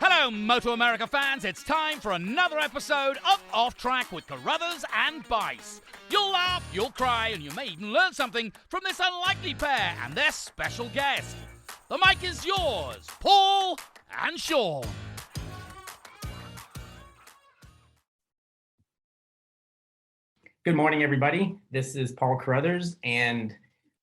Hello, MotoAmerica fans. It's time for another episode of Off Track with Carruthers and Bice. You'll laugh, you'll cry, and you may even learn something from this unlikely pair and their special guest. The mic is yours, Paul and Sean. Good morning, everybody. This is Paul Carruthers, and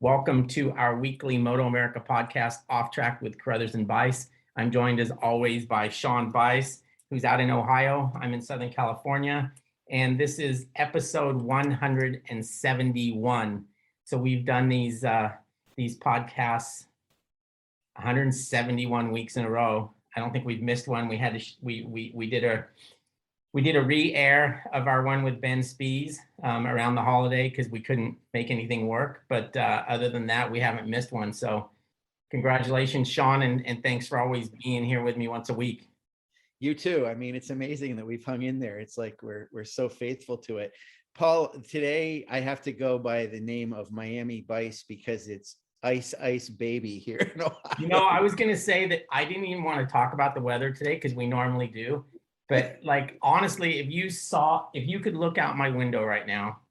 welcome to our weekly MotoAmerica podcast, Off Track with Carruthers and Bice. I'm joined, as always, by Sean Bice, who's out in Ohio. I'm in Southern California, and this is episode 171. So we've done these podcasts 171 weeks in a row. I don't think we've missed one. We had we did a re-air of our one with Ben Spies around the holiday because we couldn't make anything work. But other than that, we haven't missed one. So congratulations, Sean, and thanks for always being here with me once a week. You too. I mean, it's amazing that we've hung in there. It's like we're so faithful to it. Paul, today I have to go by the name of Miami Bice because it's ice baby here in Ohio. You know, I was going to say that I didn't even want to talk about the weather today because we normally do. But like, honestly, if you could look out my window right now,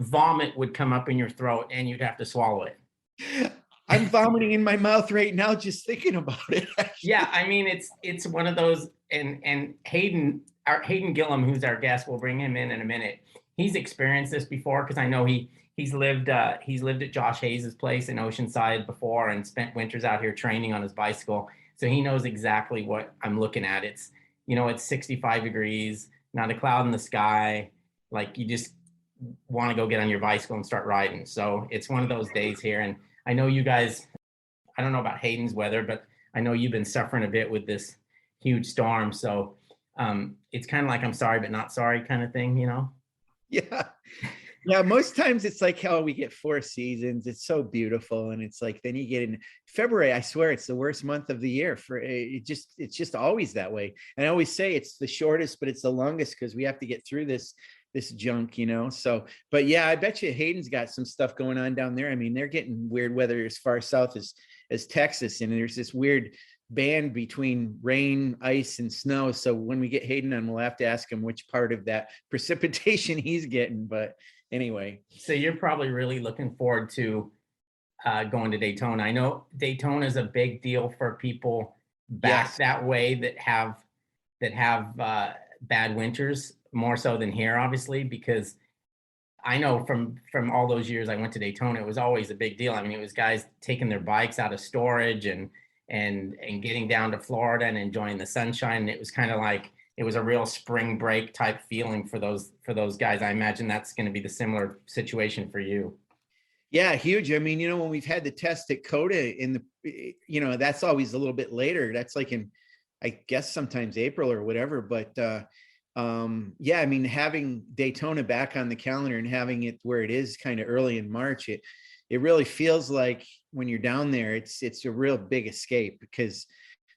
vomit would come up in your throat and you'd have to swallow it. I'm vomiting in my mouth right now just thinking about it. Yeah, I mean, it's one of those, and Hayden Gillim, who's our guest, we'll bring him in a minute. He's experienced this before because I know he's lived at Josh Hayes' place in Oceanside before and spent winters out here training on his bicycle. So he knows exactly what I'm looking at. It's 65 degrees, not a cloud in the sky. Like, you just want to go get on your bicycle and start riding. So it's one of those days here. And I know you guys, I don't know about Hayden's weather, but I know you've been suffering a bit with this huge storm. So it's kind of like I'm sorry, but not sorry kind of thing, you know? Yeah. Yeah, most times it's like how we get 4 seasons. It's so beautiful, and it's like then you get in February. I swear it's the worst month of the year. It's just always that way. And I always say it's the shortest, but it's the longest because we have to get through this junk, you know. So, but yeah, I bet you Hayden's got some stuff going on down there. I mean, they're getting weird weather as far south as Texas, and there's this weird band between rain, ice, and snow. So when we get Hayden on, we'll have to ask him which part of that precipitation he's getting. But anyway, so you're probably really looking forward to going to Daytona. I know Daytona is a big deal for people back that way that have bad winters, more so than here, obviously, because I know from all those years I went to Daytona, it was always a big deal. I mean, it was guys taking their bikes out of storage and getting down to Florida and enjoying the sunshine. And it was kind of like, it was a real spring break type feeling for those guys. I imagine that's going to be the similar situation for you. Yeah, huge. I mean, when we've had the test at COTA that's always a little bit later. That's like in, I guess, sometimes April or whatever. But yeah, I mean, having Daytona back on the calendar and having it where it is kind of early in March, it really feels like when you're down there, it's a real big escape because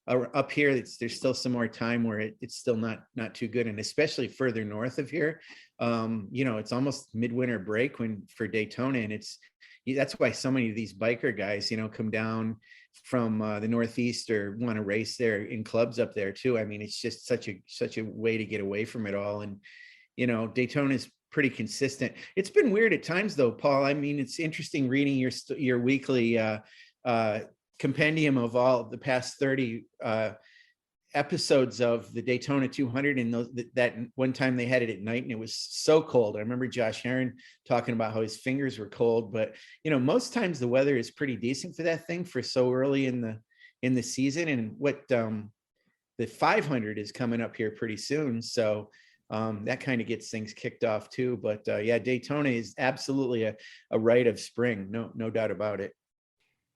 up here, there's still some more time where it's still not too good, and especially further north of here, it's almost midwinter break for Daytona, and that's why so many of these biker guys, come down from the Northeast or want to race there in clubs up there too. I mean, it's just such a way to get away from it all, and Daytona is pretty consistent. It's been weird at times though, Paul. I mean, it's interesting reading your weekly compendium of all the past 30 episodes of the Daytona 200, and that one time they had it at night and it was so cold. I remember Josh Heron talking about how his fingers were cold, but most times the weather is pretty decent for that thing for so early in the season. And what the 500 is coming up here pretty soon, so that kind of gets things kicked off too. But yeah, Daytona is absolutely a rite of spring, no doubt about it.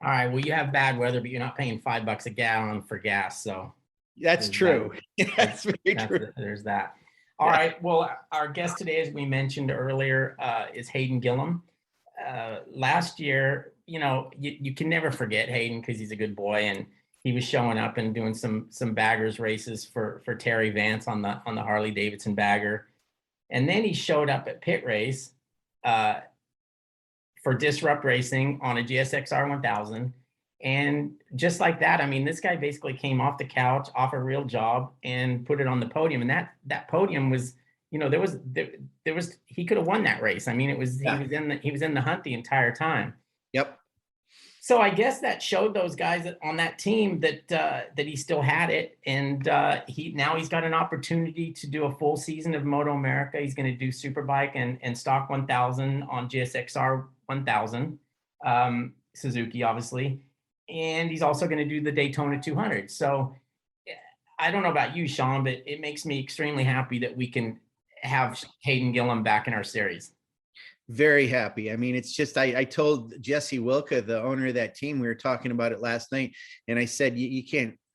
All right. Well, you have bad weather, but you're not paying $5 a gallon for gas. So that's true. That's very true. There's that. All right. Well, our guest today, as we mentioned earlier, is Hayden Gillim. Last year, you can never forget Hayden because he's a good boy, and he was showing up and doing some baggers races for Terry Vance on the Harley-Davidson bagger. And then he showed up at Pitt Race for Disrupt Racing on a GSX-R1000. And just like that, I mean, this guy basically came off the couch, off a real job, and put it on the podium. And that podium was, there was he could have won that race. I mean, he was in the hunt the entire time. Yep. So I guess that showed those guys on that team that he still had it, and he's got an opportunity to do a full season of MotoAmerica. He's going to do Superbike and Stock 1000 on GSX-R 1000, Suzuki, obviously, and he's also going to do the Daytona 200. So I don't know about you, Sean, but it makes me extremely happy that we can have Hayden Gillim back in our series. Very happy. I mean, it's just, I told Jesse Wilka, the owner of that team, we were talking about it last night, and I said,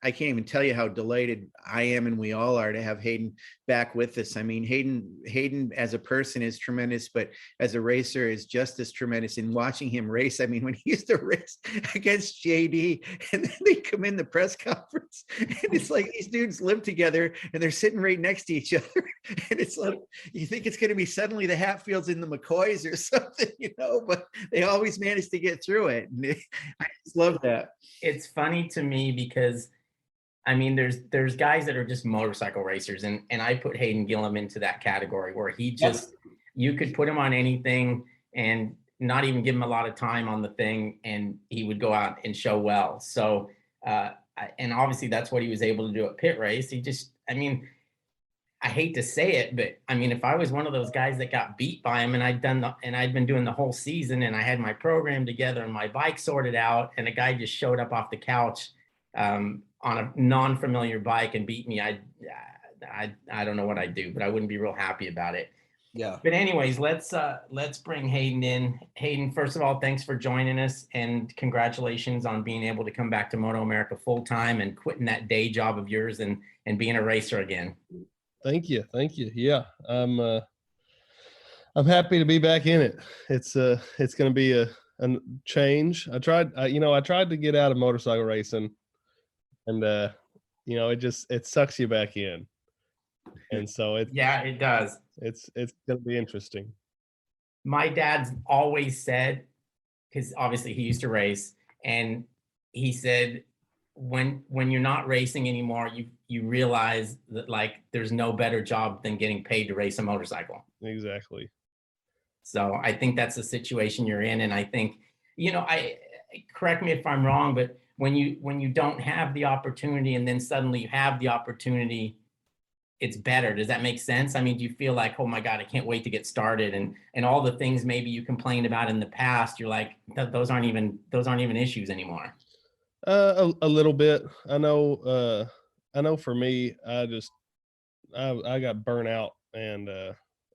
I can't even tell you how delighted I am, and we all are, to have Hayden back with us. I mean, Hayden as a person is tremendous, but as a racer is just as tremendous. In watching him race, I mean, when he used to race against JD, and then they come in the press conference, and it's like these dudes live together, and they're sitting right next to each other, and it's like you think it's going to be suddenly the Hatfields and the McCoys or something, but they always manage to get through it. And I just love that. It's funny to me because, I mean, there's guys that are just motorcycle racers, and I put Hayden Gillim into that category where he just, you could put him on anything and not even give him a lot of time on the thing, and he would go out and show well. So, and obviously that's what he was able to do at Pitt Race. He just, I mean, I hate to say it, but I mean, if I was one of those guys that got beat by him, and I'd been doing the whole season, and I had my program together and my bike sorted out, and a guy just showed up off the couch on a non-familiar bike and beat me, I don't know what I'd do, but I wouldn't be real happy about it. Yeah. But anyways, let's bring Hayden in. Hayden, first of all, thanks for joining us, and congratulations on being able to come back to MotoAmerica full time and quitting that day job of yours and being a racer again. Thank you. Yeah, I'm happy to be back in it. It's going to be a change. I tried to get out of motorcycle racing, and it sucks you back in, and so it does. It's going to be interesting. My dad's always said, because obviously he used to race, and he said, when you're not racing anymore, you realize that, like, there's no better job than getting paid to race a motorcycle. Exactly. So I think that's the situation you're in, and I think, I correct me if I'm wrong, but when you don't have the opportunity and then suddenly you have the opportunity, it's better. Does that make sense? I mean, do you feel like, oh my God, I can't wait to get started, and all the things maybe you complained about in the past, you're like, those aren't even issues anymore? A little bit. I know for me, I got burnt out, and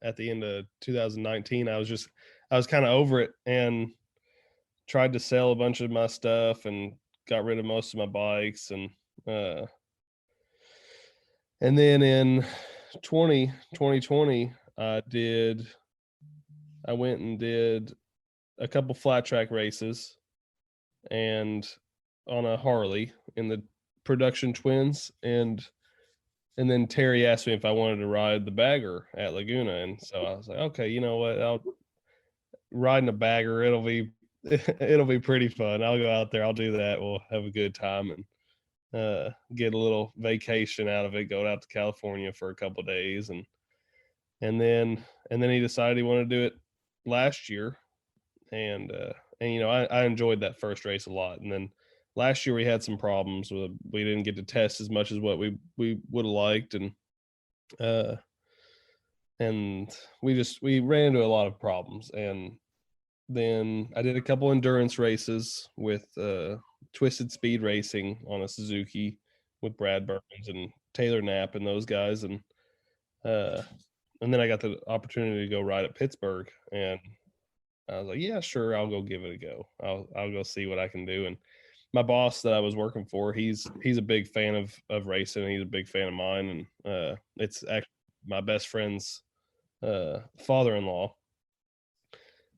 at the end of 2019, I was kind of over it and tried to sell a bunch of my stuff and got rid of most of my bikes, and then in 2020, I went and did a couple flat track races, and on a Harley in the production twins, and then Terry asked me if I wanted to ride the bagger at Laguna, and so I was like, okay, you know what, I'll riding a bagger, it'll be pretty fun. I'll go out there, I'll do that, we'll have a good time and get a little vacation out of it, go out to California for a couple of days, and then he decided he wanted to do it last year, and I enjoyed that first race a lot, and then last year we had some problems with, we didn't get to test as much as what we would have liked, and we ran into a lot of problems. And then I did a couple endurance races with Twisted Speed Racing on a Suzuki with Brad Burns and Taylor Knapp and those guys, and then I got the opportunity to go ride at Pittsburgh, and I was like, yeah, sure, I'll go give it a go. I'll go see what I can do. And my boss that I was working for, he's a big fan of racing. He's a big fan of mine, and it's actually my best friend's father-in-law.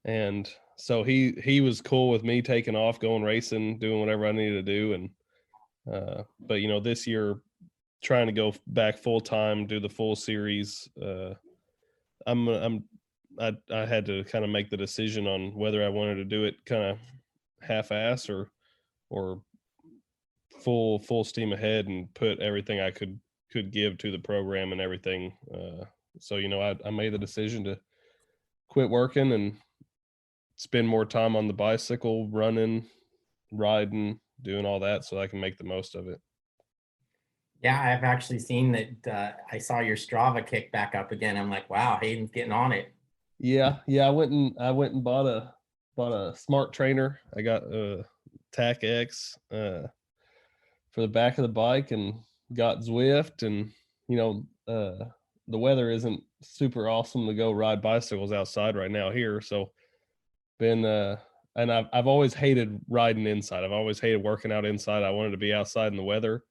And so he was cool with me taking off, going racing, doing whatever I needed to do. And but this year, trying to go back full time, do the full series, I had to kind of make the decision on whether I wanted to do it kind of half-ass or or full steam ahead and put everything I could give to the program and everything. So, I made the decision to quit working and spend more time on the bicycle, running, riding, doing all that so I can make the most of it. Yeah, I've actually seen that. I saw your Strava kick back up again. I'm like, wow, Hayden's getting on it. Yeah. I went and bought a smart trainer. I got a TAC X for the back of the bike and got Zwift, and the weather isn't super awesome to go ride bicycles outside right now here. So been and I've always hated riding inside. I've always hated working out inside. I wanted to be outside in the weather.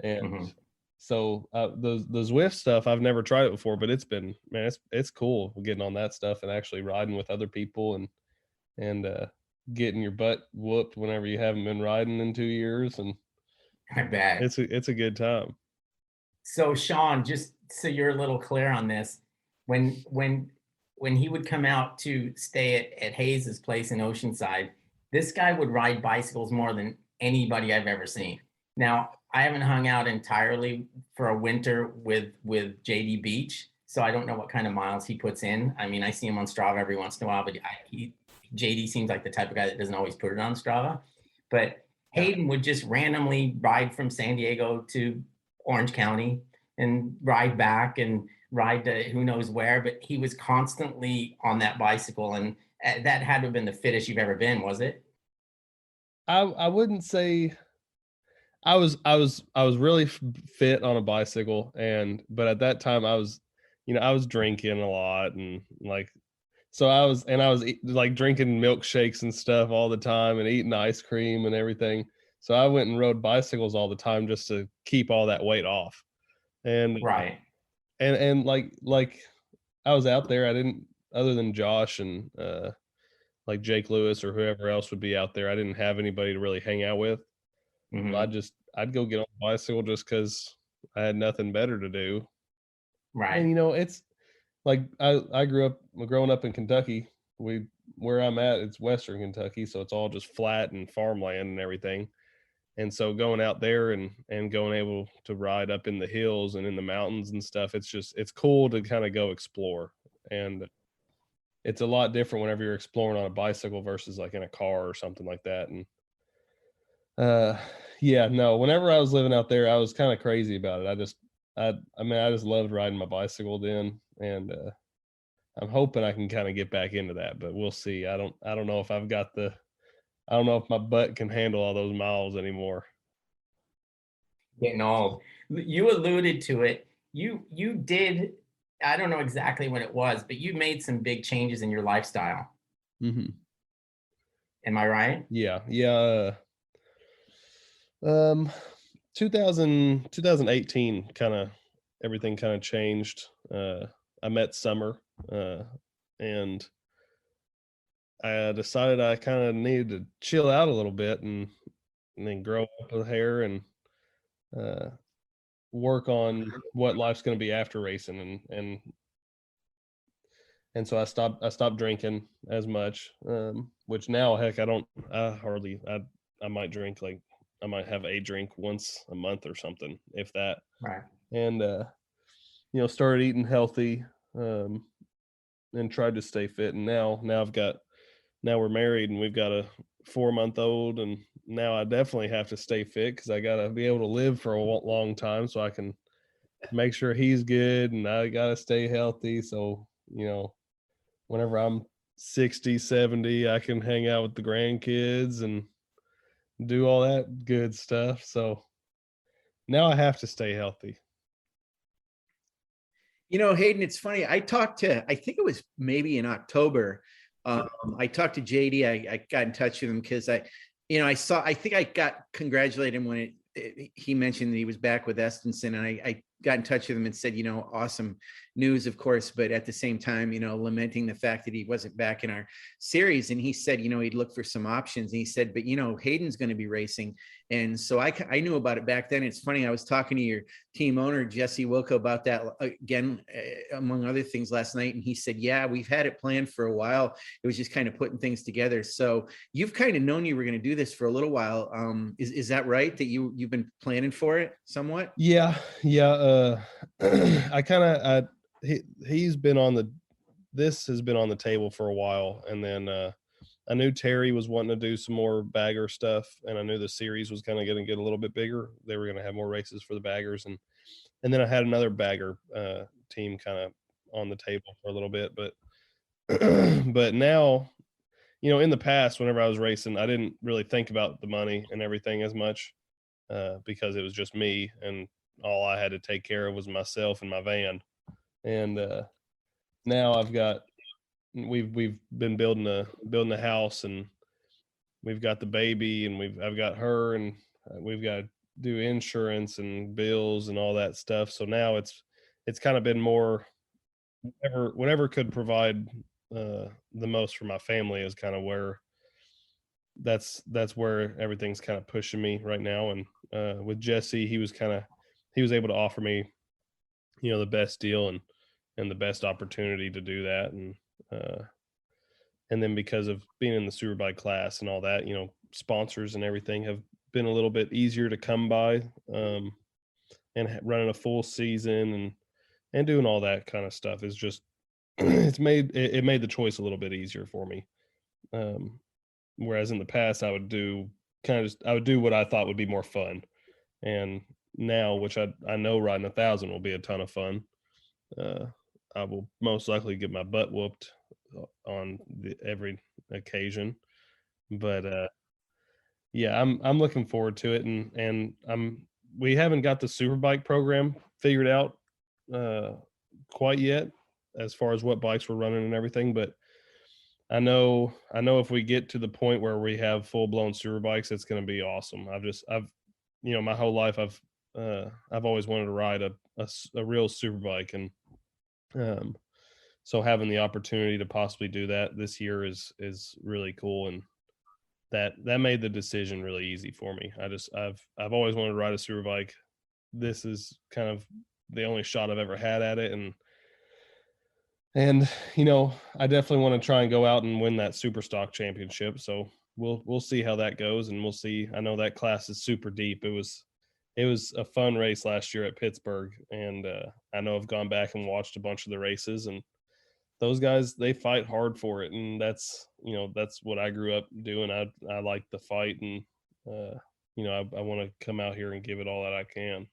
And so the Zwift stuff, I've never tried it before, but it's been, man, it's cool getting on that stuff and actually riding with other people and getting your butt whooped whenever you haven't been riding in 2 years. And I bet it's a good time. So Sean, just so you're a little clear on this, when he would come out to stay at Hayes's place in Oceanside, this guy would ride bicycles more than anybody I've ever seen. Now, I haven't hung out entirely for a winter with JD Beach, so I don't know what kind of miles he puts in. I mean, I see him on Strava every once in a while, but JD seems like the type of guy that doesn't always put it on Strava. But Hayden would just randomly ride from San Diego to Orange County and ride back and ride to who knows where, but he was constantly on that bicycle, and that had to have been the fittest you've ever been, was it? I wouldn't say I was really fit on a bicycle, but at that time I was drinking a lot, and so I was like drinking milkshakes and stuff all the time and eating ice cream and everything. So I went and rode bicycles all the time just to keep all that weight off. And right. And like I was out there, I didn't, other than Josh and like Jake Lewis or whoever else would be out there, I didn't have anybody to really hang out with. Mm-hmm. I'd go get on a bicycle just because I had nothing better to do. Right. And it's like I growing up in Kentucky. Where I'm at, it's Western Kentucky, so it's all just flat and farmland and everything. And so going out there and going able to ride up in the hills and in the mountains and stuff, it's cool to kind of go explore. And it's a lot different whenever you're exploring on a bicycle versus like in a car or something like that. And whenever I was living out there, I was kind of crazy about it. I just loved riding my bicycle then. And I'm hoping I can kind of get back into that, but we'll see. I don't know if I don't know if my butt can handle all those miles anymore. Getting old. You alluded to it. You did, I don't know exactly when it was, but you made some big changes in your lifestyle. Mm-hmm. Am I right? Yeah. 2018 everything kind of changed. I met Summer and I decided I kind of needed to chill out a little bit and then grow up with hair and work on what life's going to be after racing. And so I stopped drinking as much, which now, heck, I might drink, I might have a drink once a month or something, if that. Right. And, started eating healthy and tried to stay fit. And now we're married and we've got a 4-month-old, and now I definitely have to stay fit because I got to be able to live for a long time so I can make sure he's good, and I got to stay healthy. So, whenever I'm 60, 70, I can hang out with the grandkids and do all that good stuff. So now I have to stay healthy. Hayden, it's funny. I think it was maybe in October. I talked to JD. I got in touch with him because I think I got congratulated him when he mentioned that he was back with Estenson, and I got in touch with him and said, awesome news, of course, but at the same time, lamenting the fact that he wasn't back in our series. And he said, he'd look for some options. And he said, but Hayden's going to be racing. And so I knew about it back then. It's funny. I was talking to your team owner, Jesse Wilco, about that again, among other things last night. And he said, yeah, we've had it planned for a while. It was just kind of putting things together. So you've kind of known you were going to do this for a little while. Is that right? That you've been planning for it somewhat? Yeah. He's been on this has been on the table for a while. And then I knew Terry was wanting to do some more bagger stuff, and I knew the series was kind of going to get a little bit bigger. They were going to have more races for the baggers. And then I had another bagger team kind of on the table for a little bit, but but now, in the past, whenever I was racing, I didn't really think about the money and everything as much because it was just me, and all I had to take care of was myself and my van. And now we've been building a house, and we've got the baby, and I've got her, and we've got to do insurance and bills and all that stuff. So now it's kind of been more whatever could provide the most for my family is kind of where that's where everything's kind of pushing me right now. And with Jesse, he was able to offer me, the best deal and the best opportunity to do that. And then because of being in the Superbike class and all that, sponsors and everything have been a little bit easier to come by, and running a full season and doing all that kind of stuff is just, it made the choice a little bit easier for me. Whereas in the past I would do what I thought would be more fun. And now, which I know riding 1,000 will be a ton of fun. I will most likely get my butt whooped on every occasion, but yeah, I'm looking forward to it, and we haven't got the Superbike program figured out quite yet as far as what bikes we're running and everything, but I know if we get to the point where we have full-blown Superbikes, it's going to be awesome. I've my whole life I've always wanted to ride a real Superbike, and so having the opportunity to possibly do that this year is really cool, and that made the decision really easy for me. I've always wanted to ride a Superbike. This is kind of the only shot I've ever had at it, and I definitely want to try and go out and win that Super Stock championship. So we'll see how that goes, and we'll see. I know that class is super deep. It was a fun race last year at Pittsburgh, and I know I've gone back and watched a bunch of the races, and those guys, they fight hard for it, and that's what I grew up doing. I like the fight, and I want to come out here and give it all that I can.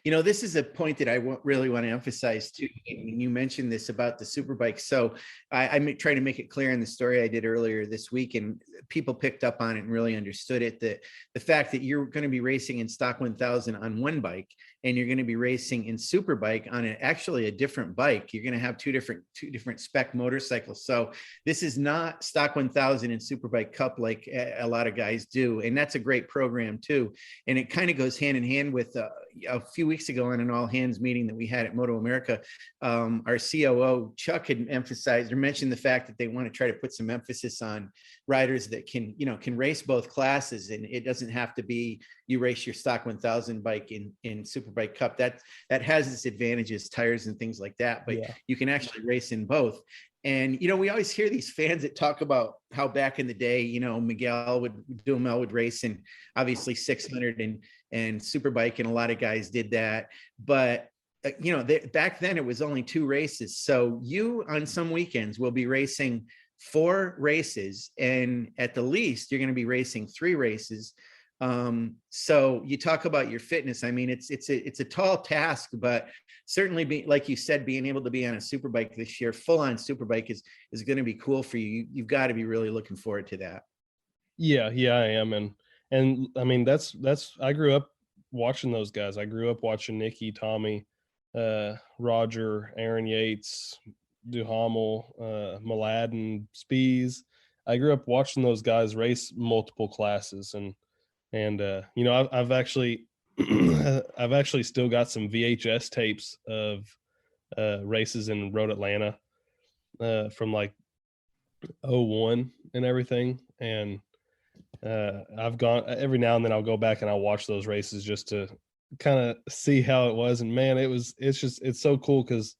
This is a point that I really want to emphasize too. You mentioned this about the Superbike. So I'm trying to make it clear in the story I did earlier this week, and people picked up on it and really understood it, that the fact that you're going to be racing in Stock 1000 on one bike, and you're going to be racing in Superbike on actually a different bike. You're going to have two different spec motorcycles. So this is not Stock 1000 and Superbike Cup like a lot of guys do. And that's a great program too. And it kind of goes hand in hand with a few weeks ago on an all hands meeting that we had at MotoAmerica. Our COO Chuck had emphasized or mentioned the fact that they want to try to put some emphasis on riders that can race both classes. And it doesn't have to be you race your Stock 1000 bike in Superbike Cup. That has its advantages, tires and things like that, but yeah, you can actually race in both. And, we always hear these fans that talk about how back in the day, Miguel would race in obviously 600 and Superbike, and a lot of guys did that. But, back then it was only 2 races. So you on some weekends will be racing 4 races, and at the least you're going to be racing 3 races. So you talk about your fitness. I mean, it's a tall task, but certainly like you said, being able to be on a Superbike this year, full on Superbike is going to be cool for you. You've got to be really looking forward to that. Yeah, I am. And I mean, that's, I grew up watching those guys. I grew up watching Nicky, Tommy, Roger, Aaron Yates, Duhamel, Mladen, Spies. I grew up watching those guys race multiple classes, and I've actually, I've actually still got some VHS tapes of races in Road Atlanta from like 01 and everything. And I've gone every now and then I'll go back and I'll watch those races just to kind of see how it was. And man, it's so cool because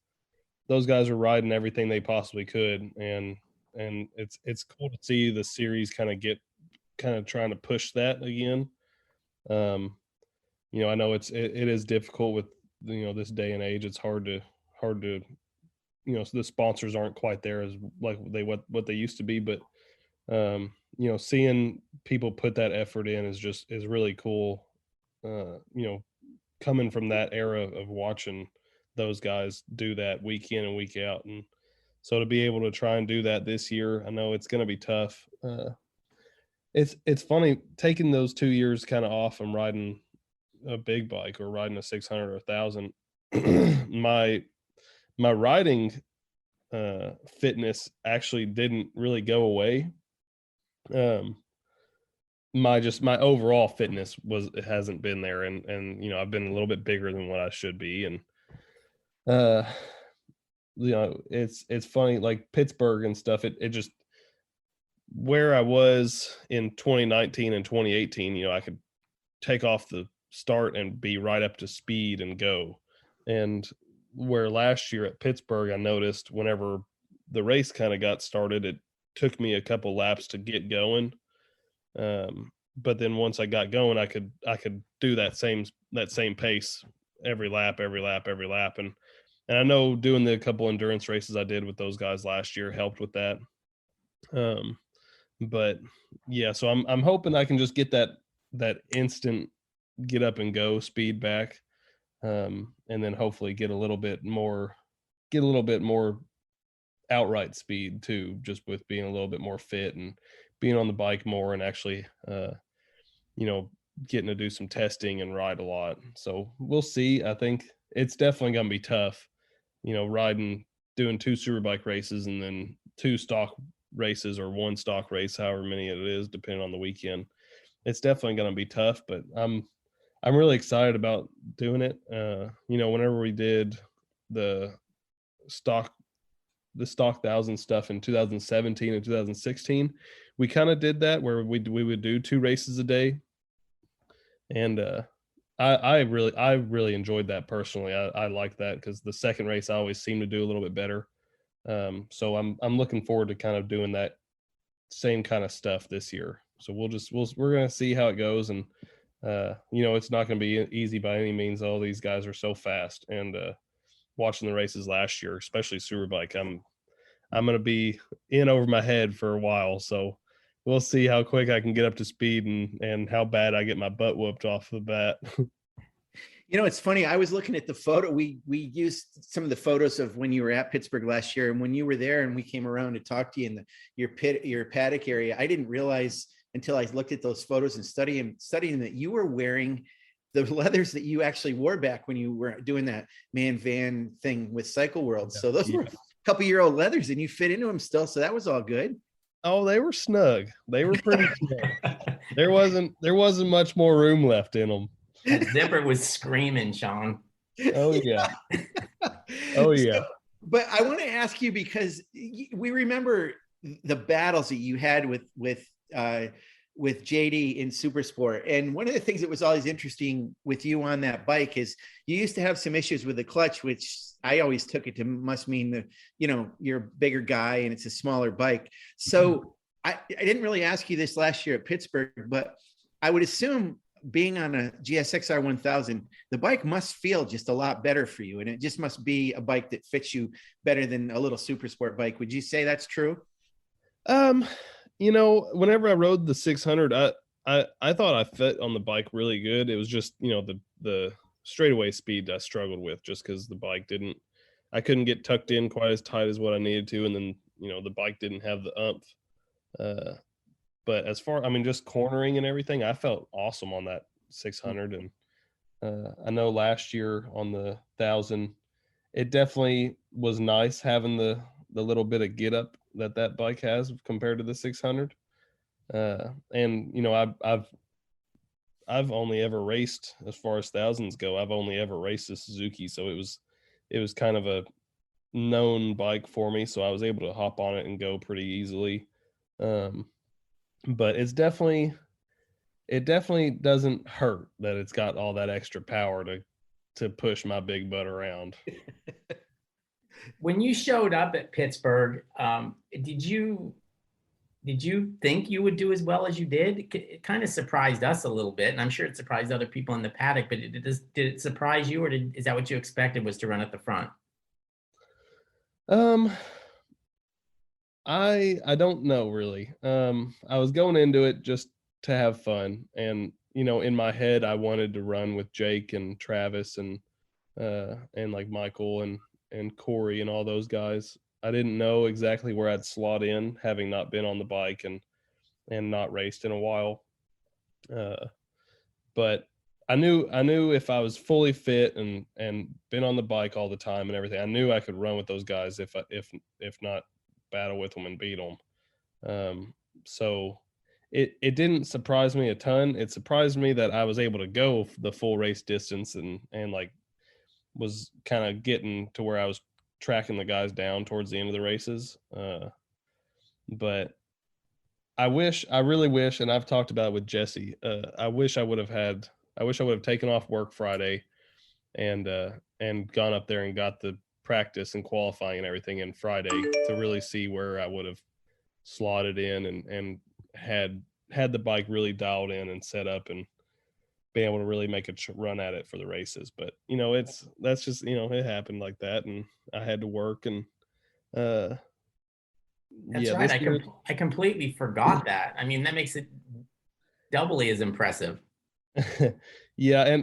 those guys were riding everything they possibly could. And it's cool to see the series kind of trying to push that again. I know it is difficult with, this day and age. It's hard to, so the sponsors aren't quite there as like what they used to be, but seeing people put that effort in is really cool. Coming from that era of watching those guys do that week in and week out. And so to be able to try and do that this year, I know it's going to be tough. It's funny taking those 2 years kind of off from riding a big bike or riding a 600 or 1,000. my riding fitness actually didn't really go away. My overall fitness hasn't been there, and I've been a little bit bigger than what I should be, and it's funny, like Pittsburgh and stuff, it just, where I was in 2019 and 2018, I could take off the start and be right up to speed and go. And where last year at Pittsburgh, I noticed whenever the race kind of got started, it took me a couple laps to get going. But then once I got going, I could do that same pace every lap. And I know doing the couple endurance races I did with those guys last year helped with that. But yeah, so I'm hoping I can just get that instant get up and go speed back. And then hopefully get a little bit more outright speed too, just with being a little bit more fit and being on the bike more and actually, getting to do some testing and ride a lot. So we'll see. I think it's definitely going to be tough, doing 2 superbike races and then 2 stock races or 1 stock race, however many it is, depending on the weekend. It's definitely going to be tough, but I'm really excited about doing it. Whenever we did the stock 1,000 stuff in 2017 and 2016, we kind of did that where we would do 2 races a day. And I really enjoyed that personally. I like that because the second race I always seem to do a little bit better. So I'm looking forward to kind of doing that same kind of stuff this year. So we're going to see how it goes. And, it's not going to be easy by any means. All these guys are so fast, and watching the races last year, especially Superbike, I'm going to be in over my head for a while. So we'll see how quick I can get up to speed and how bad I get my butt whooped off the bat. It's funny. I was looking at the photo. We used some of the photos of when you were at Pittsburgh last year, and when you were there and we came around to talk to you in your paddock area, I didn't realize until I looked at those photos and studying that you were wearing the leathers that you actually wore back when you were doing that man van thing with Cycle World. So those were a couple-year-old leathers, and you fit into them still. So that was all good. Oh, they were snug. They were pretty snug. There wasn't much more room left in them. That zipper was screaming, Sean. Oh yeah. Oh yeah. So, but I want to ask you, because we remember the battles that you had with JD in Supersport. And one of the things that was always interesting with you on that bike is you used to have some issues with the clutch, which I always took it to must mean that, you're a bigger guy and it's a smaller bike. So I didn't really ask you this last year at Pittsburgh, but I would assume being on a GSX-R1000, the bike must feel just a lot better for you. And it just must be a bike that fits you better than a little Supersport bike. Would you say that's true? Whenever I rode the 600, I thought I fit on the bike really good. It was just, the straightaway speed I struggled with just because the bike I couldn't get tucked in quite as tight as what I needed to. And then, the bike didn't have the umph. But as far, just cornering and everything, I felt awesome on that 600. And I know last year on the 1,000, it definitely was nice having the little bit of get up that bike has compared to the 600. And I've I've only ever raced, as far as thousands go, I've only ever raced a Suzuki. So it was kind of a known bike for me. So I was able to hop on it and go pretty easily. But it definitely doesn't hurt that it's got all that extra power to push my big butt around. When you showed up at Pittsburgh, did you think you would do as well as you did? It kind of surprised us a little bit, and I'm sure it surprised other people in the paddock. But did it surprise you, or is that what you expected, was to run at the front? I don't know really. I was going into it just to have fun, and in my head I wanted to run with Jake and Travis and like Michael and Corey and all those guys. I didn't know exactly where I'd slot in, having not been on the bike and not raced in a while. But I knew if I was fully fit and been on the bike all the time and everything, I knew I could run with those guys if not battle with them and beat them. So it didn't surprise me a ton. It surprised me that I was able to go the full race distance and like was kind of getting to where I was tracking the guys down towards the end of the races. But I really wish, and I've talked about it with Jesse, I wish I would have taken off work Friday and gone up there and got the practice and qualifying and everything in Friday to really see where I would have slotted in and had the bike really dialed in and set up and be able to really make a run at it for the races. But that's just it happened like that, and I had to work. And that's right. I completely forgot that. I mean, that makes it doubly as impressive. Yeah,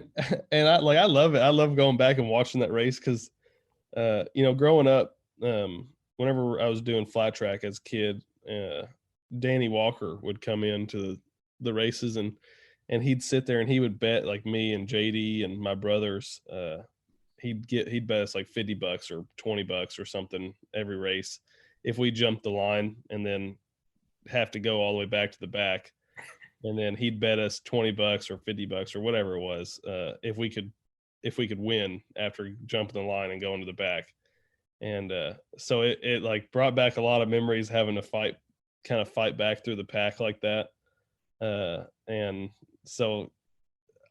and I love it. I love going back and watching that race because growing up, whenever I was doing flat track as a kid, Danny Walker would come into the races and he'd sit there and he would bet like me and JD and my brothers. He'd bet us like $50 or $20 or something every race if we jumped the line and then have to go all the way back to the back. And then he'd bet us $20 or $50 or whatever it was if we could win after jumping the line and going to the back. And so it like brought back a lot of memories having to fight back through the pack like that. And so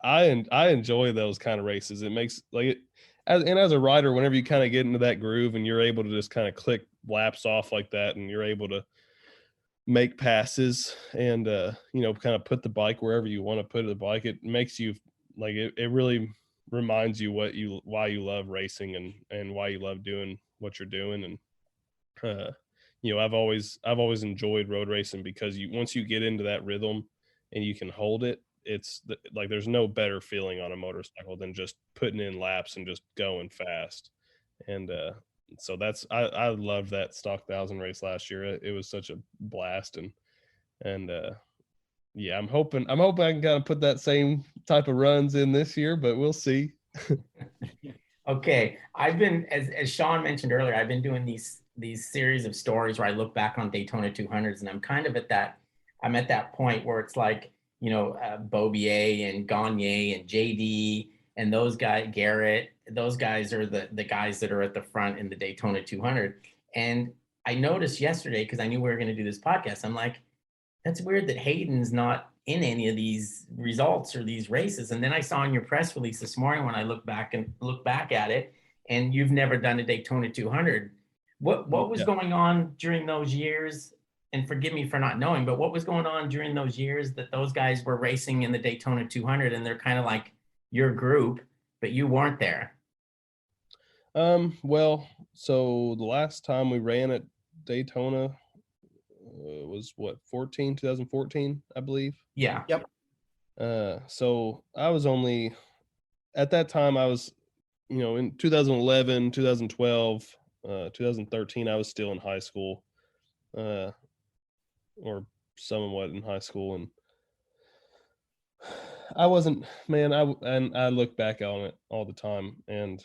I enjoy those kind of races. It makes like it as a rider, whenever you kind of get into that groove and you're able to just kind of click laps off like that, and you're able to make passes and kind of put the bike wherever you want to put the bike, it makes you like it really reminds you why you love racing and why you love doing what you're doing. And I've always enjoyed road racing because once you get into that rhythm and you can hold it, it's like there's no better feeling on a motorcycle than just putting in laps and just going fast. And so I loved that stock 1000 race last year. It was such a blast. And yeah, I'm hoping I can kind of put that same type of runs in this year, but we'll see. Okay, I've been, as Sean mentioned earlier, I've been doing these series of stories where I look back on Daytona 200s, and I'm kind of at that point where it's like, Bobier and Gagne and JD and those guys, Garrett, those guys are the guys that are at the front in the Daytona 200. And I noticed yesterday, because I knew we were going to do this podcast, I'm like, that's weird that Hayden's not in any of these results or these races. And then I saw in your press release this morning when I look back at it, and you've never done a Daytona 200. What was going on during those years? And forgive me for not knowing, but what was going on during those years that those guys were racing in the Daytona 200 and they're kind of like your group, but you weren't there? Well, so the last time we ran at Daytona was 2014, I believe. Yeah. Yep. So I was only at that time, I was, in 2011, 2012, 2013, I was still in high school, or somewhat in high school. And I wasn't, man, I look back on it all the time, and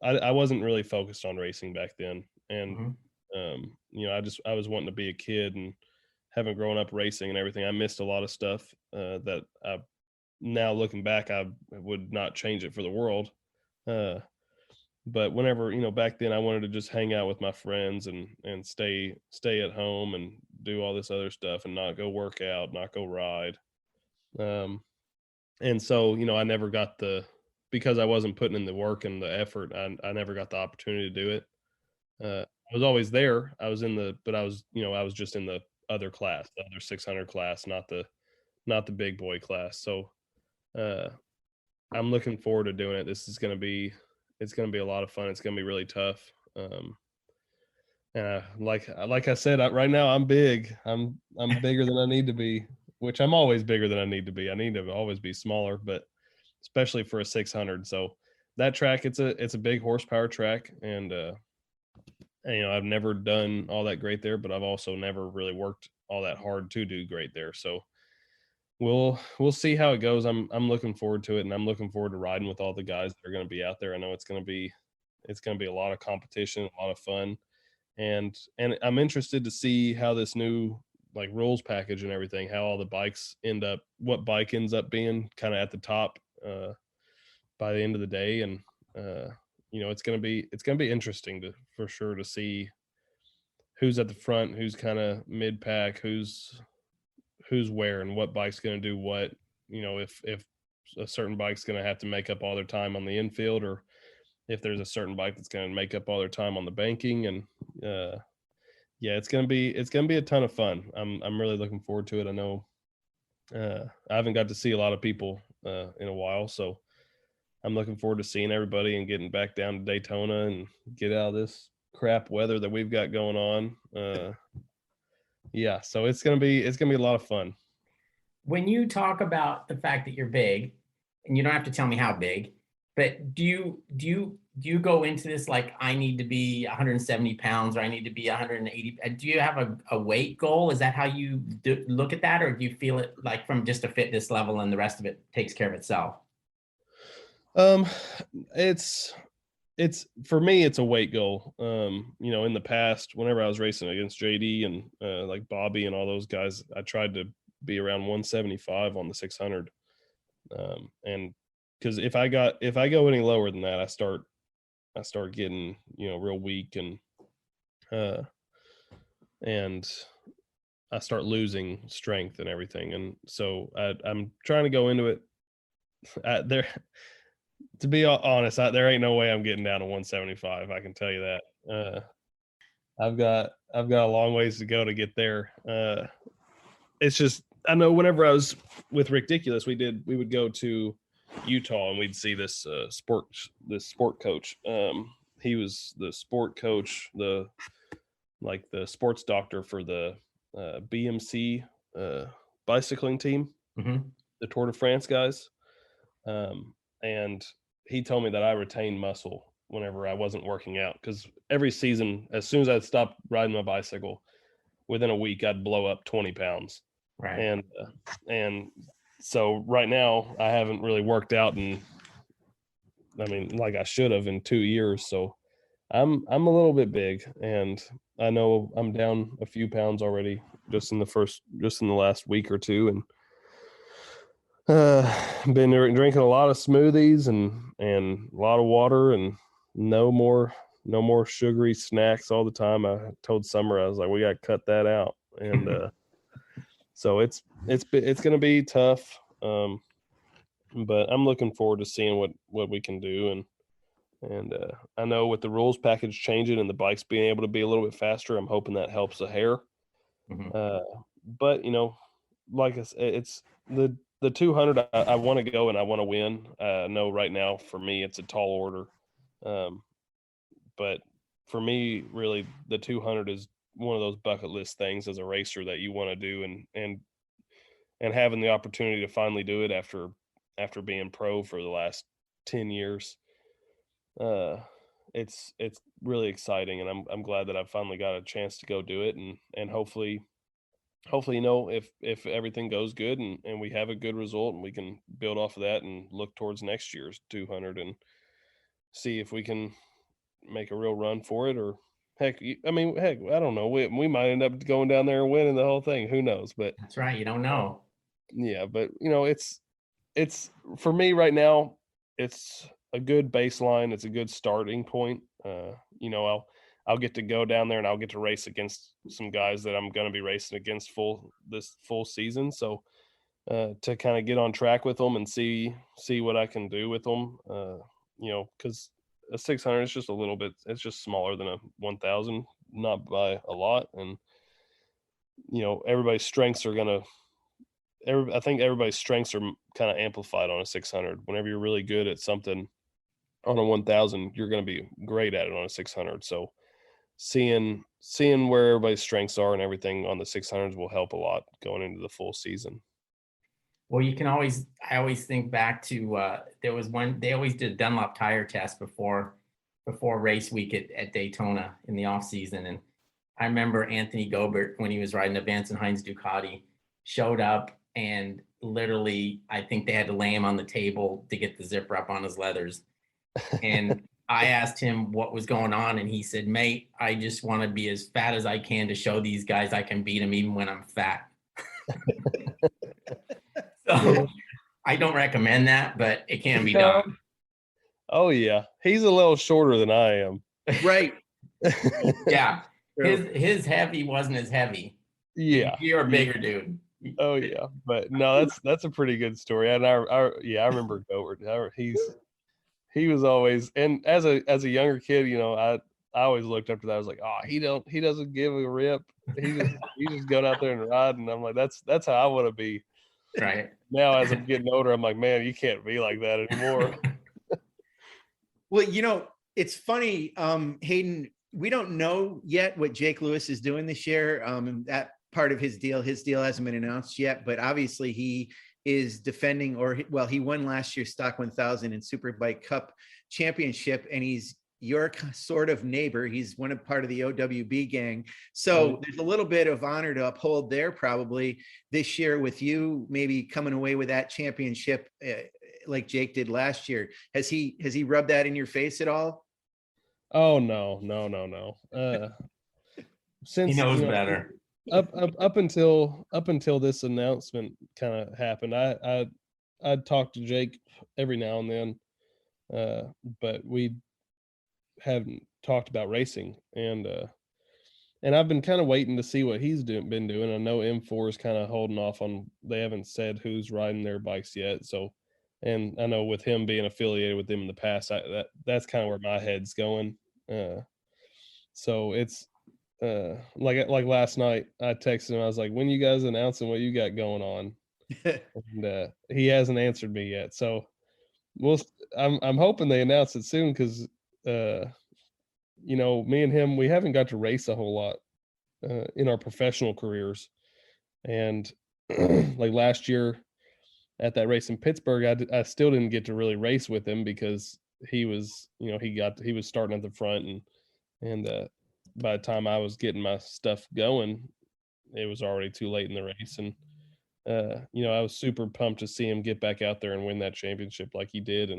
I wasn't really focused on racing back then. And, I was wanting to be a kid, and having grown up racing and everything, I missed a lot of stuff that I now looking back, I would not change it for the world. But whenever, back then I wanted to just hang out with my friends and stay at home and do all this other stuff and not go work out, not go ride. And so, I never got because I wasn't putting in the work and the effort, I never got the opportunity to do it. I was always there. I was I was just in the other class, the other 600 class, not the big boy class. So, I'm looking forward to doing it. It's going to be a lot of fun. It's going to be really tough. And like I said, right now I'm big. I'm bigger than I need to be, which I'm always bigger than I need to be. I need to always be smaller, but especially for a 600. So that track, it's a big horsepower track, and I've never done all that great there, but I've also never really worked all that hard to do great there. So we'll see how it goes. I'm looking forward to it, and I'm looking forward to riding with all the guys that are going to be out there. I know it's going to be a lot of competition, a lot of fun, and I'm interested to see how this new rules package and everything, how all the bikes what bike ends up being kind of at the top by the end of the day. And it's going to be interesting for sure to see who's at the front, who's kind of mid pack, who's where, and what bike's going to do what. If a certain bike's going to have to make up all their time on the infield, or if there's a certain bike that's going to make up all their time on the banking. And it's going to be a ton of fun. I'm really looking forward to it. I know I haven't got to see a lot of people in a while, so I'm looking forward to seeing everybody and getting back down to Daytona and get out of this crap weather that we've got going on. So it's gonna be a lot of fun. When you talk about the fact that you're big, and you don't have to tell me how big, but do you go into this like, I need to be 170 pounds, or I need to be 180? Do you have a weight goal? Is that how you look at that, or do you feel it like from just a fitness level and the rest of it takes care of itself? It's for me, it's a weight goal. In the past, whenever I was racing against JD and like Bobby and all those guys, I tried to be around 175 on the 600. And because if I go any lower than that, I start getting, real weak, and I start losing strength and everything. And so I'm trying to go into it to be honest, there ain't no way I'm getting down to 175. I can tell you that. I've got a long ways to go to get there. It's just, I know whenever I was with Ridiculous, we would go to Utah and we'd see this sport coach. He was the sport coach, the sports doctor for the BMC bicycling team, the Tour de France guys. And he told me that I retained muscle whenever I wasn't working out, because every season, as soon as I'd stop riding my bicycle, within a week I'd blow up 20 pounds. Right. And so right now I haven't really worked out like I should have in 2 years. So I'm a little bit big, and I know I'm down a few pounds already just in the last week or two. And been drinking a lot of smoothies and a lot of water, and no more sugary snacks all the time. I told Summer, I was like, we got to cut that out. And so it's going to be tough. But I'm looking forward to seeing what we can do. And I know with the rules package changing and the bikes being able to be a little bit faster, I'm hoping that helps a hair. But like I said, it's the 200, I want to go and I want to win. I know right now for me it's a tall order. But for me, really, the 200 is one of those bucket list things as a racer that you want to do, and having the opportunity to finally do it after being pro for the last 10 years. It's really exciting, and I'm glad that I've finally got a chance to go do it, and hopefully, if everything goes good and we have a good result, and we can build off of that and look towards next year's 200 and see if we can make a real run for it. Or heck, I don't know. We might end up going down there and winning the whole thing. Who knows? But that's right. You don't know. Yeah, but it's for me right now, it's a good baseline. It's a good starting point. You know, I'll get to go down there and I'll get to race against some guys that I'm going to be racing against this full season. So to kind of get on track with them and see what I can do with them, you know, because a 600 is just a little bit, it's just smaller than a 1000, not by a lot. And, you know, everybody's strengths are going to, I think everybody's strengths are kind of amplified on a 600. Whenever you're really good at something on a 1000, you're going to be great at it on a 600. So seeing where everybody's strengths are and everything on the 600s will help a lot going into the full season. Well, I always think back to there was one, they always did a Dunlop tire test before race week at Daytona in the off season. And I remember Anthony Gobert, when he was riding a Vance Hines Ducati, showed up and literally, I think they had to lay him on the table to get the zipper up on his leathers. And I asked him what was going on. And he said, mate, I just want to be as fat as I can to show these guys I can beat them even when I'm fat. So I don't recommend that, but it can be done. Oh yeah. He's a little shorter than I am. Right. Yeah. His heavy wasn't as heavy. Yeah. You're a bigger dude. Oh yeah. But no, that's a pretty good story. And I remember Gobert. He was always, and as a younger kid, you know, I always looked up to that. I was like, oh, he doesn't give a rip. He's just going out there and riding. I'm like, that's how I want to be. Right. Now, as I'm getting older, I'm like, man, you can't be like that anymore. Well, you know, it's funny, Hayden, we don't know yet what Jake Lewis is doing this year. And that part of his deal hasn't been announced yet, but obviously he is defending, he won last year's Stock 1000 and Superbike Cup Championship, and he's your sort of neighbor. He's part of the OWB gang. So there's a little bit of honor to uphold there probably this year with you maybe coming away with that championship like Jake did last year. Has he rubbed that in your face at all? Oh, no. Since he knows better. Up until this announcement kind of happened, I'd talk to Jake every now and then, but we haven't talked about racing, and I've been kind of waiting to see what he's been doing. I know M4 is kind of holding off on, they haven't said who's riding their bikes yet. So, and I know with him being affiliated with them in the past, that's kind of where my head's going. So it's like last night I texted him, I was like, when you guys announcing what you got going on? And he hasn't answered me yet. So I'm hoping they announce it soon, because you know, me and him, we haven't got to race a whole lot in our professional careers. And like last year at that race in Pittsburgh, I still didn't get to really race with him because he was, you know, he was starting at the front, and by the time I was getting my stuff going, it was already too late in the race. And you know, I was super pumped to see him get back out there and win that championship like he did,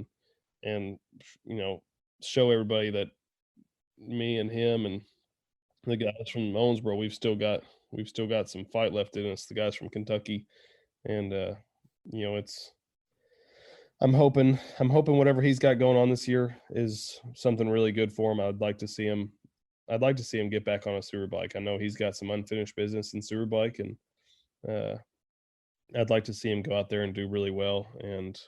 and you know, show everybody that me and him and the guys from Owensboro, we've still got some fight left in us, the guys from Kentucky. And you know, I'm hoping whatever he's got going on this year is something really good for him. I'd like to see him get back on a Superbike. I know he's got some unfinished business in Superbike, and I'd like to see him go out there and do really well, and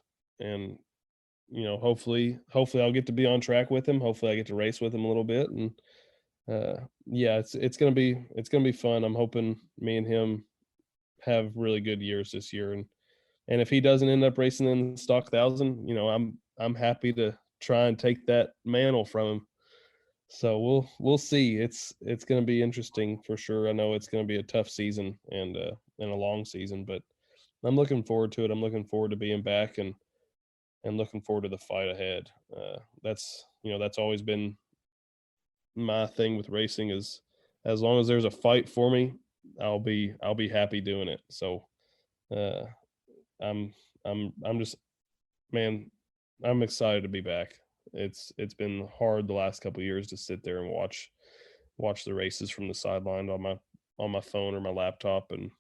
you know, hopefully I'll get to be on track with him. Hopefully I get to race with him a little bit. And yeah, it's going to be fun. I'm hoping me and him have really good years this year. And if he doesn't end up racing in Stock 1000, you know, I'm happy to try and take that mantle from him. So we'll see. It's going to be interesting for sure. I know it's going to be a tough season and a long season, but I'm looking forward to it. I'm looking forward to being back and looking forward to the fight ahead. That's always been my thing with racing, is as long as there's a fight for me, I'll be happy doing it. So I'm just, man, I'm excited to be back. It's been hard the last couple of years to sit there and watch the races from the sideline on my phone or my laptop, and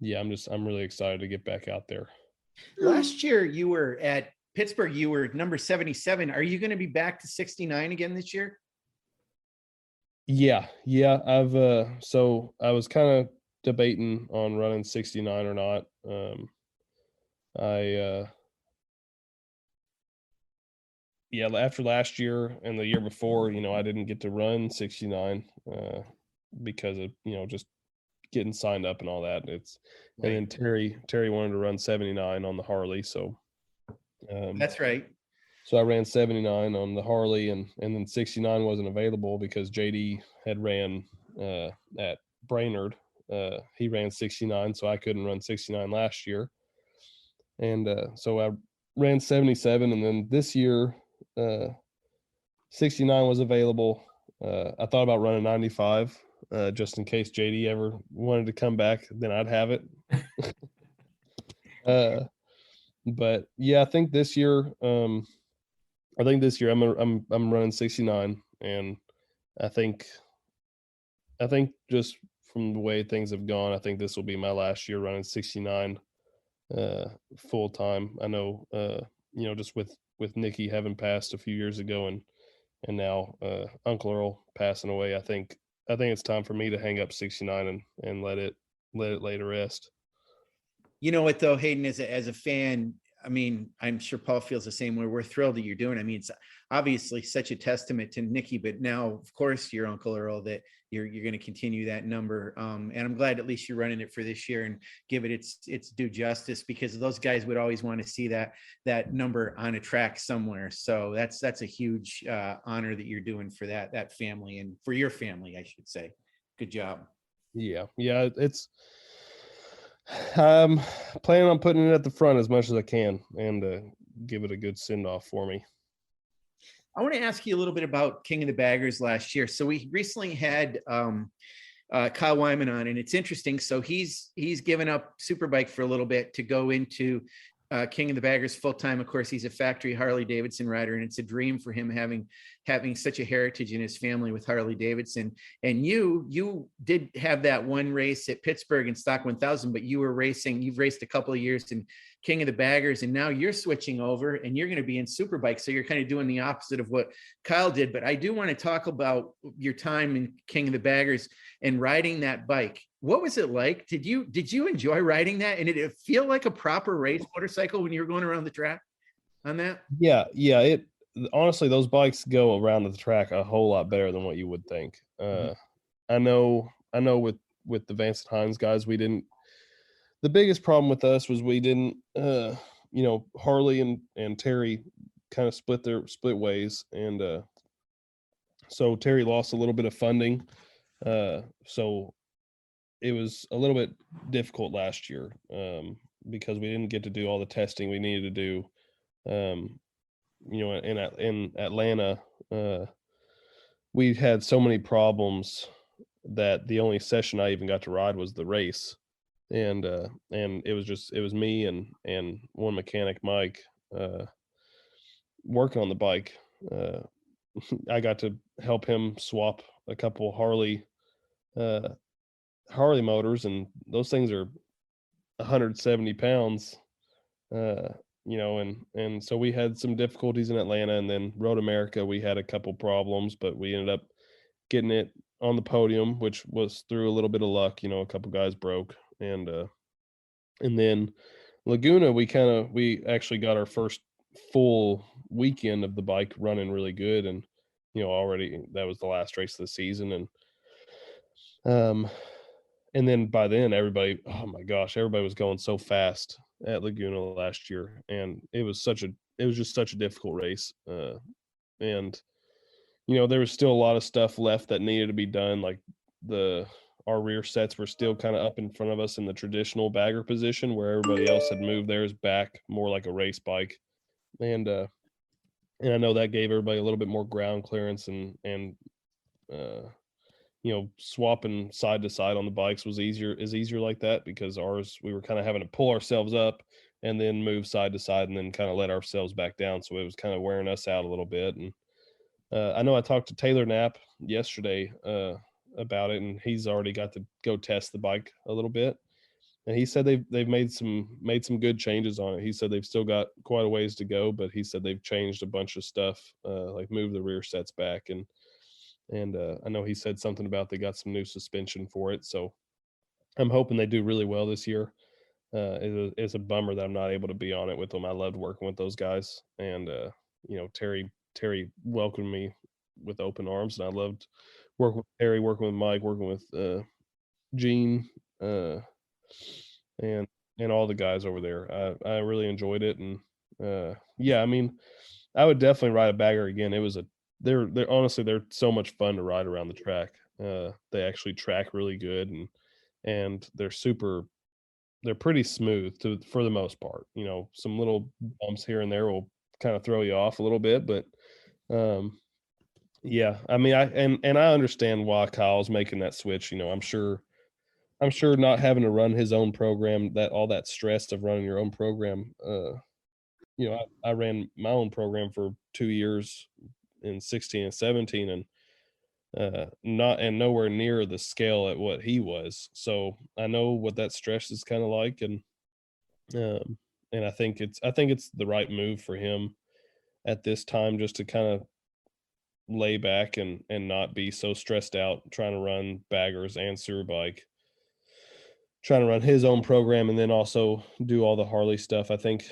yeah, I'm really excited to get back out there. Last year you were at Pittsburgh, you were number 77. Are you going to be back to 69 again this year? Yeah. I've so I was kind of debating on running 69 or not. I yeah, after last year and the year before, I didn't get to run 69 because of, just getting signed up and all that. And then Terry wanted to run 79 on the Harley, so That's right. So I ran 79 on the Harley, and then 69 wasn't available because JD had ran at Brainerd. He ran 69, so I couldn't run 69 last year. And so I ran 77, and then this year 69 was available. I thought about running 95 just in case JD ever wanted to come back, then I'd have it. But yeah, I think this year I'm running 69, and I think just from the way things have gone, I think this will be my last year running 69 full time. I know just with Nikki having passed a few years ago and now Uncle Earl passing away, I think it's time for me to hang up 69 and let it lay to rest. You know what though, Hayden, as a fan, I mean, I'm sure Paul feels the same way. We're thrilled that you're doing it. I mean, it's obviously such a testament to Nikki, but now, of course, your Uncle Earl, that you're going to continue that number. And I'm glad at least you're running it for this year and give it its due justice, because those guys would always want to see that number on a track somewhere. So that's a huge honor that you're doing for that family, and for your family, I should say. Good job. Yeah. I'm planning on putting it at the front as much as I can and give it a good send off for me. I want to ask you a little bit about King of the Baggers last year. So we recently had Kyle Wyman on, and it's interesting. So he's given up Superbike for a little bit to go into King of the Baggers full time. Of course, he's a factory Harley-Davidson rider, and it's a dream for him having such a heritage in his family with Harley-Davidson. And you did have that one race at Pittsburgh in Stock 1000, but you've raced a couple of years in King of the Baggers, and now you're switching over and you're going to be in Superbike. So you're kind of doing the opposite of what Kyle did. But I do want to talk about your time in King of the Baggers and riding that bike. What was it like? Did you enjoy riding that? And did it feel like a proper race motorcycle when you were going around the track on that? Yeah. It honestly, those bikes go around the track a whole lot better than what you would think. I know with the Vance Hines guys, the biggest problem with us was we didn't, Harley and Terry kind of split ways. And so Terry lost a little bit of funding. So it was a little bit difficult last year because we didn't get to do all the testing we needed to do. In Atlanta, we had so many problems that the only session I even got to ride was the race. And it was me and one mechanic, Mike, working on the bike. I got to help him swap a couple Harley motors, and those things are 170 pounds, and so we had some difficulties in Atlanta, and then MotoAmerica, we had a couple problems, but we ended up getting it on the podium, which was through a little bit of luck. A couple guys broke. And then Laguna, we actually got our first full weekend of the bike running really good. And, already that was the last race of the season. And then by then everybody was going so fast at Laguna last year. And it was just such a difficult race. And, there was still a lot of stuff left that needed to be done. Like our rear sets were still kind of up in front of us in the traditional bagger position, where everybody else had moved theirs back more like a race bike. And I know that gave everybody a little bit more ground clearance, and swapping side to side on the bikes is easier like that, because ours, we were kind of having to pull ourselves up and then move side to side and then kind of let ourselves back down. So it was kind of wearing us out a little bit. And I know I talked to Taylor Knapp yesterday about it, and he's already got to go test the bike a little bit. he said they've made some good changes on it. He said they've still got quite a ways to go, but he said they've changed a bunch of stuff, like moved the rear sets back, and I know he said something about they got some new suspension for it. So I'm hoping they do really well this year. It's a bummer that I'm not able to be on it with them. I loved working with those guys, and Terry welcomed me with open arms, and I loved working with Terry, working with Mike, working with Gene, and all the guys over there. I really enjoyed it, and I mean, I would definitely ride a bagger again. They're honestly, they're so much fun to ride around the track. They actually track really good, and they're pretty smooth for the most part. Some little bumps here and there will kind of throw you off a little bit, but I mean, I understand why Kyle's making that switch. I'm sure not having to run his own program, that all that stress of running your own program. I ran my own program for 2 years in 16 and 17, and nowhere near the scale at what he was. So I know what that stress is kind of like, and I think it's the right move for him at this time, just to kind of lay back and not be so stressed out trying to run baggers and Superbike, trying to run his own program and then also do all the Harley stuff. I think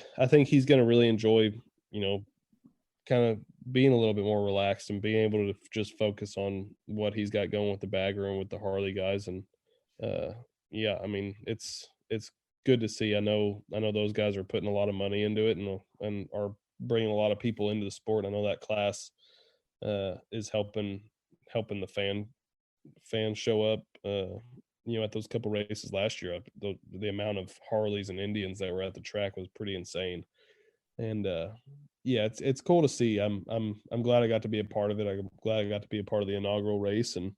he's going to really enjoy, kind of being a little bit more relaxed and being able to just focus on what he's got going with the bagger and with the Harley guys. And I mean, it's good to see. I know those guys are putting a lot of money into it and are bringing a lot of people into the sport. I know that class is helping the fans show up. At those couple races last year, the amount of Harleys and Indians that were at the track was pretty insane. And it's cool to see. I'm glad I got to be a part of it. I'm glad I got to be a part of the inaugural race and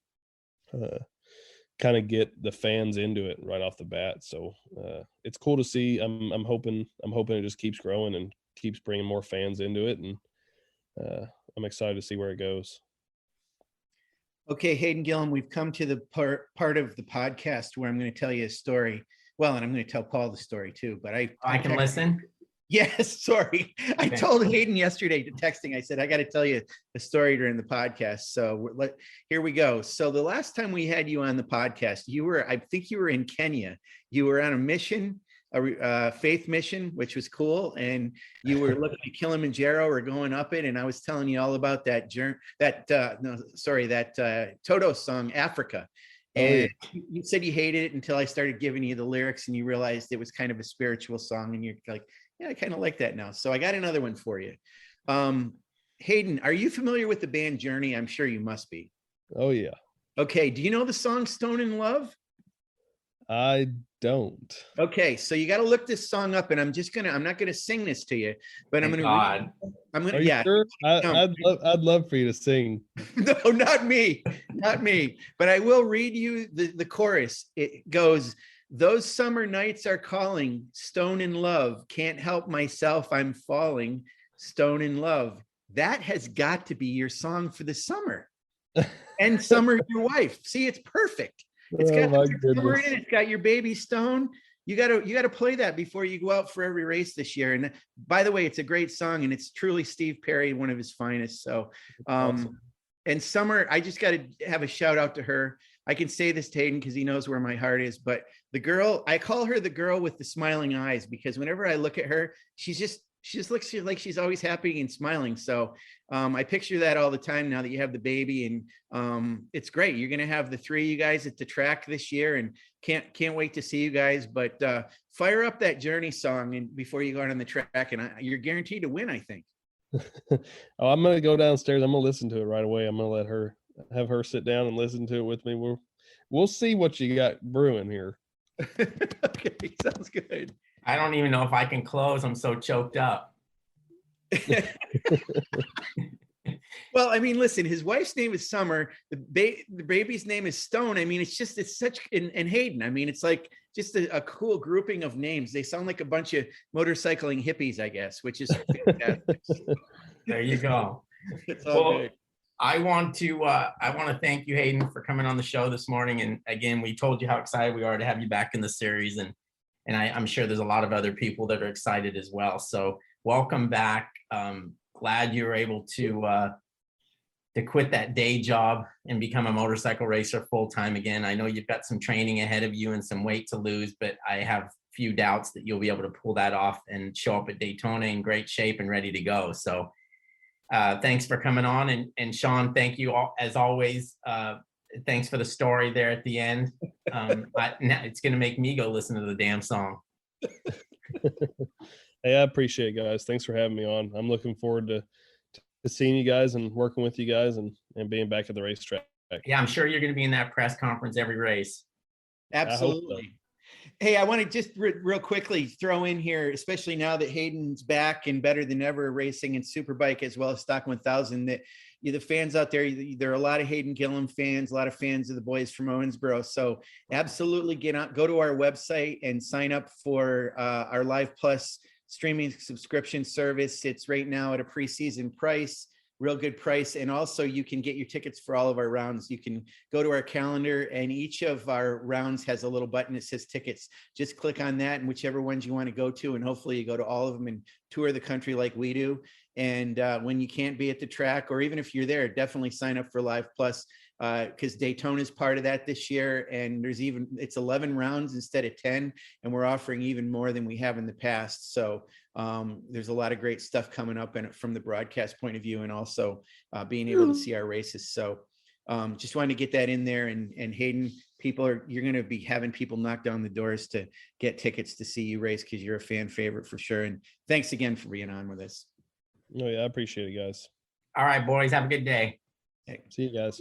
kind of get the fans into it right off the bat. So it's cool to see. I'm hoping it just keeps growing and keeps bringing more fans into it, and I'm excited to see where it goes. Okay, Hayden Gillim, we've come to the part of the podcast where I'm going to tell you a story. Well, and I'm going to tell Paul the story too, but I can listen. Yes, sorry. I told Hayden yesterday to texting. I said, I got to tell you a story during the podcast. So here we go. So the last time we had you on the podcast, I think you were in Kenya. You were on a mission, a faith mission, which was cool. And you were looking at Kilimanjaro or going up it. And I was telling you all about that Toto song, Africa. And you said you hated it until I started giving you the lyrics and you realized it was kind of a spiritual song. And you're like, yeah, I kind of like that now. So I got another one for you. Hayden, are you familiar with the band Journey? I'm sure you must be. Oh yeah. Okay. Do you know the song Stone in Love? I don't. Okay, so you got to look this song up, and I'm not gonna sing this to you, but I'm gonna. Are you sure? I'd love for you to sing. No, not me, but I will read you the chorus. It goes, "Those summer nights are calling, stone in love. Can't help myself, I'm falling, stone in love." That has got to be your song for the summer, and Summer your wife. See, it's perfect. It's got summer in it. It's got your baby Stone. You gotta play that before you go out for every race this year. And by the way, it's a great song, and it's truly Steve Perry, one of his finest. So, awesome. And Summer, I just got to have a shout out to her. I can say this to Hayden because he knows where my heart is. But the girl, I call her the girl with the smiling eyes, because whenever I look at her, she just looks like she's always happy and smiling. So I picture that all the time now that you have the baby, and it's great. You're going to have the three of you guys at the track this year, and can't wait to see you guys. But fire up that Journey song and before you go out on the track, and you're guaranteed to win, I think. I'm going to go downstairs. I'm going to listen to it right away. I'm going to have her sit down and listen to it with me. We'll see what you got brewing here. Okay, sounds good. I don't even know if I can close. I'm so choked up. Well, I mean, listen, his wife's name is Summer. The baby's name is Stone. I mean, it's such, and Hayden. I mean, it's like just a cool grouping of names. They sound like a bunch of motorcycling hippies, I guess, which is fantastic. There you go. It's all good. I want to thank you, Hayden, for coming on the show this morning. And again, we told you how excited we are to have you back in the series. And and I'm sure there's a lot of other people that are excited as well. So welcome back. Glad you were able to quit that day job and become a motorcycle racer full time again. I know you've got some training ahead of you and some weight to lose, but I have few doubts that you'll be able to pull that off and show up at Daytona in great shape and ready to go. So thanks for coming on. And Sean, thank you all, as always. Thanks for the story there at the end. Now it's going to make me go listen to the damn song. Hey, I appreciate it, guys. Thanks for having me on. I'm looking forward to seeing you guys and working with you guys and being back at the racetrack. Yeah, I'm sure you're going to be in that press conference every race. Absolutely. Hey, I want to just real quickly throw in here, especially now that Hayden's back and better than ever racing in Superbike as well as Stock 1000, that the fans out there, there are a lot of Hayden Gillim fans, a lot of fans of the boys from Owensboro. So absolutely go to our website and sign up for our Live Plus streaming subscription service. It's right now at a preseason price, real good price. And also you can get your tickets for all of our rounds. You can go to our calendar, and each of our rounds has a little button that says tickets. Just click on that and whichever ones you want to go to, and hopefully you go to all of them and tour the country like we do. And when you can't be at the track, or even if you're there, definitely sign up for Live Plus, because Daytona is part of that this year. And it's 11 rounds instead of 10, and we're offering even more than we have in the past. So there's a lot of great stuff coming up from the broadcast point of view, and also being able to see our races. So just wanted to get that in there. And Hayden, you're going to be having people knock down the doors to get tickets to see you race, because you're a fan favorite for sure. And thanks again for being on with us. Oh yeah, I appreciate it, guys. All right, boys, have a good day. Hey. See you guys.